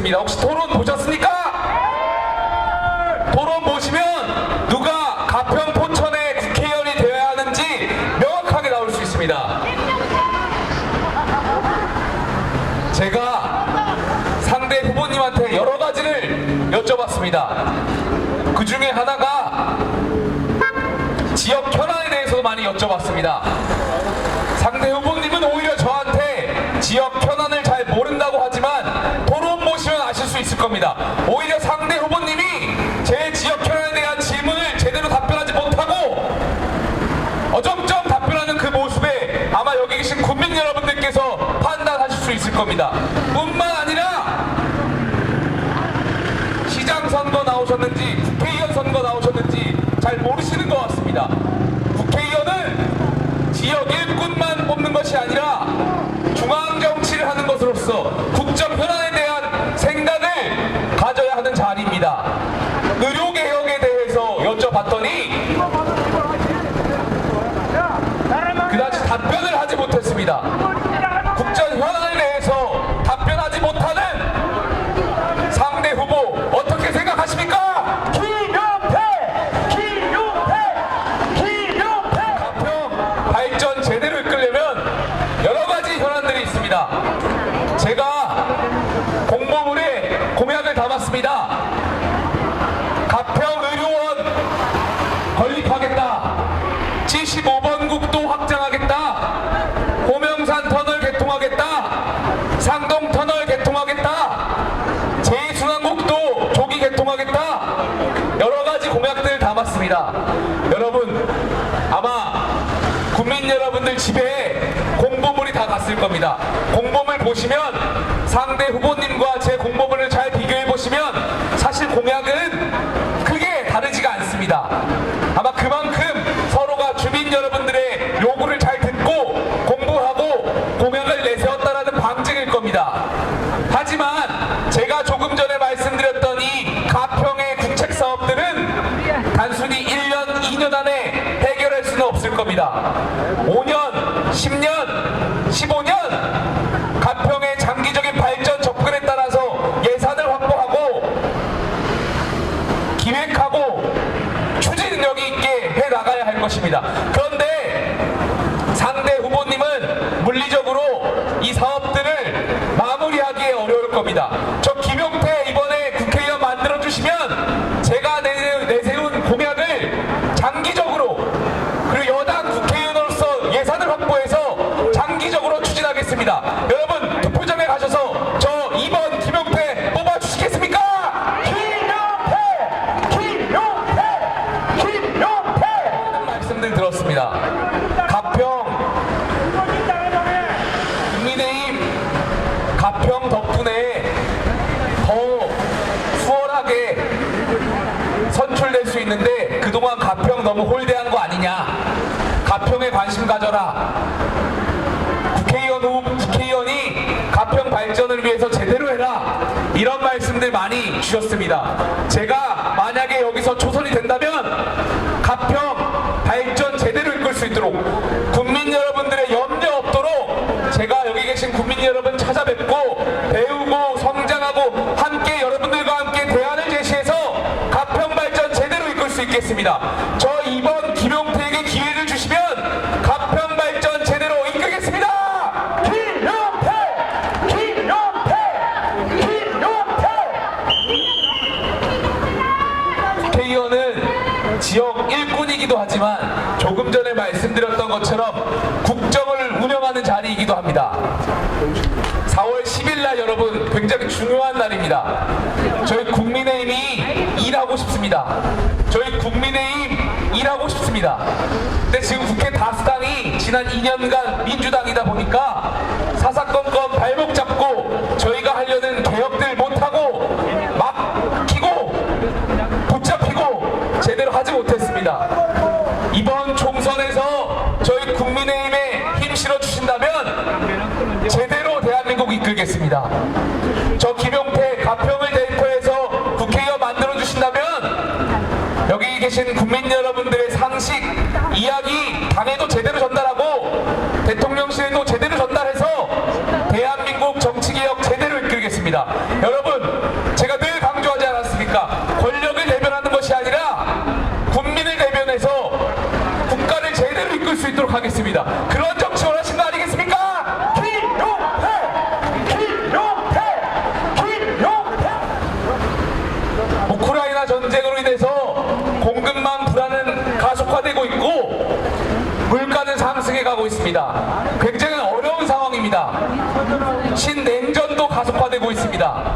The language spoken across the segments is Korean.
있습니다. 혹시 토론 보셨습니까? 토론 보시면 누가 가평 포천의 국회의원이 되어야 하는지 명확하게 나올 수 있습니다. 제가 상대 후보님한테 여러 가지를 여쭤봤습니다. 그 중에 하나가 지역 현안에 대해서도 많이 여쭤봤습니다. 상대 후보님은 오히려 저한테 지역 현안을 잘 모른다고 하지만 토론 보시면 아실 수 있을 겁니다. 오히려 상대 후보님이 제 지역 현안에 대한 질문을 제대로 답변하지 못하고 어정쩡 답변하는 그 모습에 아마 여기 계신 국민 여러분들께서 판단하실 수 있을 겁니다. 뿐만 아니라 시장 선거 나오셨는지 국회의원 선거 나오셨는지 잘 모르시는 것 같습니다. 국회의원은 지역 일꾼만 뽑는 것이 아니라 중앙 정치를 하는 것으로서 국정 현안에 대한 생각을 가져야 하는 자리입니다. 의료개혁에 대해서 여쭤봤더니 그다지 답변을 하지 못했습니다. 국정 현안에 대해서 답변하지 못하는 상대 후보 어떻게 생각하십니까? 김용태! 가평 발전 제대로 이끌려면 여러 가지 현안들이 있습니다. 제가 공보물에 공약을 담았습니다. 가평 의료원 건립하겠다. 75번 국도 확장하겠다. 고명산 터널 개통하겠다. 상동 터널 개통하겠다. 제2순환국도 조기 개통하겠다. 여러 가지 공약들을 담았습니다. 여러분, 아마 국민 여러분들 집에 공보물이 다 갔을 겁니다. 공보물 보시면 상대 후보님과 제 공보물을 잘 비교해 보시면 사실 공약은 크게 다르지가 않습니다. 아마 그만큼 서로가 주민 여러분들의 요구를 잘 듣고 공부하고 공약을 내세웠다라는 방증일 겁니다. 하지만 제가 조금 전에 말씀드렸던 이 가평의 국책 사업들은 단순히 1년, 2년 안에 해결할 수는 없을 겁니다. 5년, 10년, 15년 가평의 장기적인 발전 접근에 따라서 예산을 확보하고 기획하고 추진 능력이 있게 해 나가야 할 것입니다. 그런데 상대 후보님은 물리적으로 이 사업들을 마무리하기에 어려울 겁니다. 저 김용태 이번에 국회의원 만들어주시면 제가 내세운 공약을 장기적으로 그리고 여당 국회의원으로서 예산을 확보해서 장기적으로 추진하겠습니다. 여러분 투표장에 가셔서 저 2번 김용태 뽑아주시겠습니까? 말씀들 들었습니다. 가평 국민의힘 가평 덕분에 더 수월하게 선출될 수 있는데 그동안 가평 너무 홀대한 거 아니냐. 가평에 관심 가져라. 국회의원이 가평 발전을 위해서 제대로 해라. 이런 말씀들 많이 주셨습니다. 제가 만약에 여기서 초선이 된다면 가평 발전 제대로 이끌 수 있도록 국민 여러분들의 염려 없도록 제가 여기 계신 국민 여러분 찾아뵙고 배우고 성장하고 함께 여러분들과 함께 대안을 제시해서 가평 발전 제대로 이끌 수 있겠습니다. 저 이번 김용태에게 기회를 주시면 가평 발전 제대로 이끌겠습니다. 국회의원은 지역 일꾼이기도 하지만 조금 전에 말씀드렸던 것처럼 국정을 운영하는 자리이기도 합니다. 4월 10일 날 여러분 굉장히 중요한 날입니다. 저희 국민의힘이 일하고 싶습니다. 저희 국민의힘 일하고 싶습니다. 근데 지금 국회 다수당이 지난 2년간 민주당이다 보니까 사사건건 발목 잡고 저희가 하려는 개혁들 못하고 막히고 붙잡히고 제대로 하지 못했습니다. 이번 총선에서 저희 국민의힘에 힘 실어주신다면 제대로 대한민국 이끌겠습니다. 저 김용태 가평을 대표해서 국회의원 만들어주신다면 여기 계신 국민 여러분들의 상식, 이야기 당에도 제대로 전달하고 대통령실에도 제대로 전달해서 대한민국 정치개혁 제대로 이끌겠습니다. 여러분 있도록 하겠습니다. 그런 정치 원하신 거 아니겠습니까? 우크라이나 전쟁으로 인해서 공급망 불안은 가속화되고 있고 물가는 상승해 가고 있습니다. 굉장히 어려운 상황입니다. 신냉전도 가속화되고 있습니다.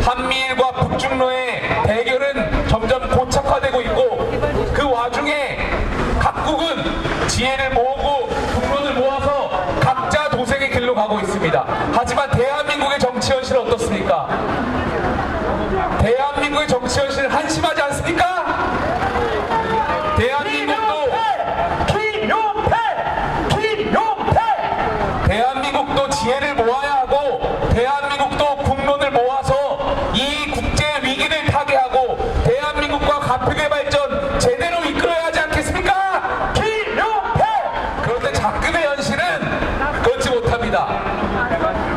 한미일과 북중로의 대결은 점점 고착화되고 있고 그 와중에 각국은 지혜를 모으고 국론을 모아서 각자 도생의 길로 가고 있습니다. 하지만 대한민국의 정치 현실은 어떻습니까? 대한민국의 정치 현실은 한심하지 않습니까? 대한민국도 지혜를 모아야 하고 대한민국도 국론을 모아서 이 국제 위기를 타개하고 대한민국과 가평의 발전 제대로 이끌어야 하지 않겠습니까? 그런데 자금의 현실은 그렇지 못합니다.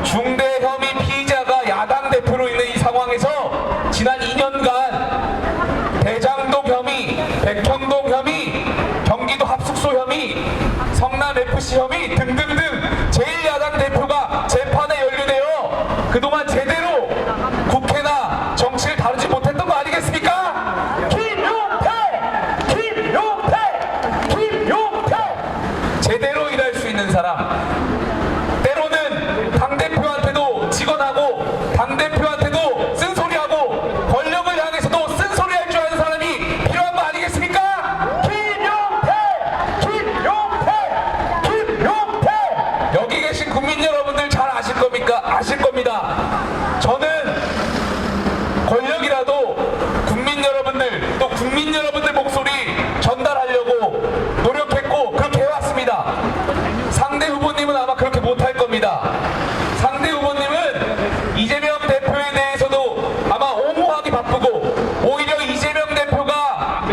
중대 혐의 피의자가 야당 대표로 있는 이 상황에서 지난 2년간 대장동 혐의, 백현동 혐의, 경기도 합숙소 혐의, 성남FC 혐의 등등등 제1야당 대표가 재판에 연루되어 그동안 제대로 국회나 정치를 다루지 못했던 거 아니겠습니까? 제대로 일할 수 있는 사람, 때로는 당대표한테도 직언하고 당대표한테도 쓴소리하고 권력을 향해서도 쓴소리할 줄 아는 사람이 필요한 거 아니겠습니까? 여기 계신 국민 여러분들 잘 아실 겁니까? 아실 겁니다. 저는 권력이라도 국민 여러분들 또 국민 여러분들 목소리 전달하려고 노력했고 그렇게 해왔습니다. 상대 후보님은 아마 그렇게 못할 겁니다. 상대 후보님은 이재명 대표에 대해서도 아마 옹호하기 바쁘고 오히려 이재명 대표가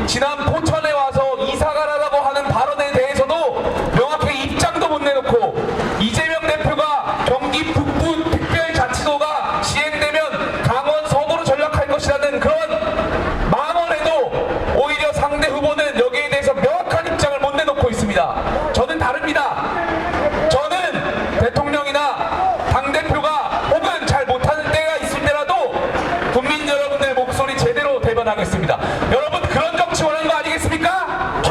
지난 포천에 와서 이사가라고 하는 발언에 대해서도 명확히 입장도 못 내놓고 이재명 대표가 경기 북부 특별자치도가 시행되면 강원 서구로 전락할 것이라는 그런 망언에도 오히려 상대 후보는 여기에 대해서 명확한 입장을 못 내놓고 있습니다. 저는 다릅니다. 저는 대통령이나 당대표가 혹은 잘 못하는 때가 있을 때라도 국민 여러분들 목소리 제대로 대변하겠습니다. 여러분 그런 정치 원하는 거 아니겠습니까?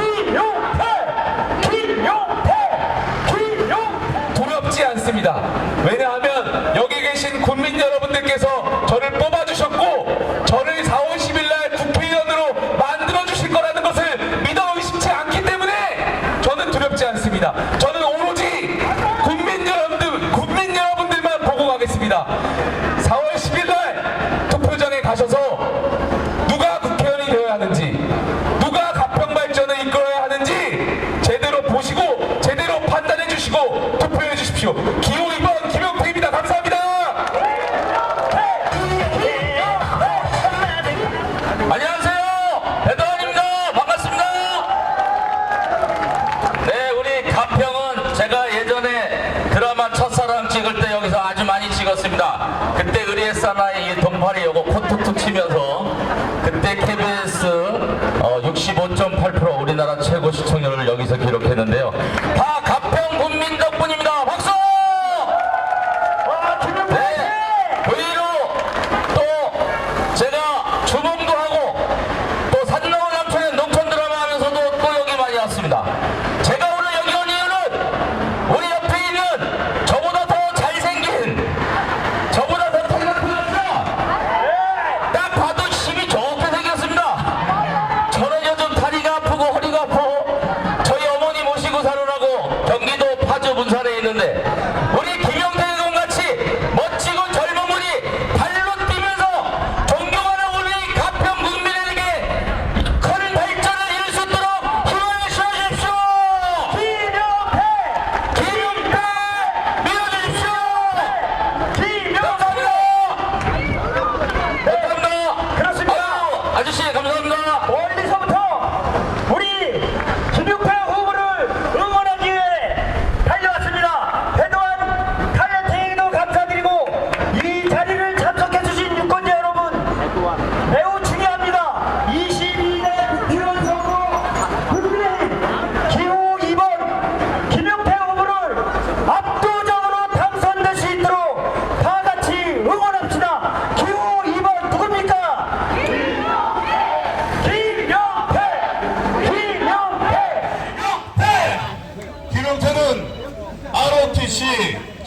두렵지 않습니다. 왜냐하면 여기 계신 국민 여러분들께서 저를 뽑아주셨고 저를 4월 10일 날 국회의원으로 만들어주실 거라는 것을 믿어 의심치 않기 때문에 저는 두렵지 않습니다. 저는 오로지 국민 여러분들만 보고 가겠습니다. 4월 10일 날 투표장에 가셔서 누가 국회의원이 되어야 하는지 누가 가평 발전을 이끌어야 하는지 제대로 보시고 제대로 판단해 주시고 투표해 주십시오. 기호 2번 김용태입니다. 감사합니다. 안녕하세요. 배도환입니다. 반갑습니다. 네, 우리 가평은 제가 예전에 드라마 첫사랑 찍을 때 여기서 아주 많이 찍었습니다. 그때 의리의 사나이 동파리 요거 코툭툭 치면서 그때 KBS 65.8% 우리나라 최고 시청률을 여기서 기록했는데요. 다 가평 국민 덕분입니다. 박수! 네, 의외로 또 제가 주몽도 하고 또 산나물 남편의 농촌 드라마 하면서도 또 여기 많이 왔습니다. 제가 오늘 여기 온 이유는 우리 옆에 있는 저보다 더 잘생긴 저보다 더 태어난 여자 딱 봐도 힘이 좋게 생겼습니다. 저는 요즘 다리가 아프고 허리가 아프고 저희 어머니 모시고 살으라고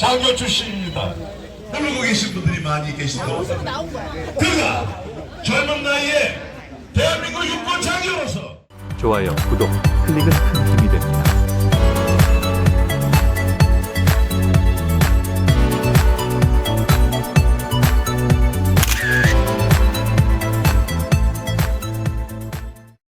화교 출신입니다. 모르고 계신 분들이 많이 계시다고 합니다. 그가 젊은 나이에 대한민국 유권장으로서 좋아요, 구독, 클릭은 큰 힘이 됩니다.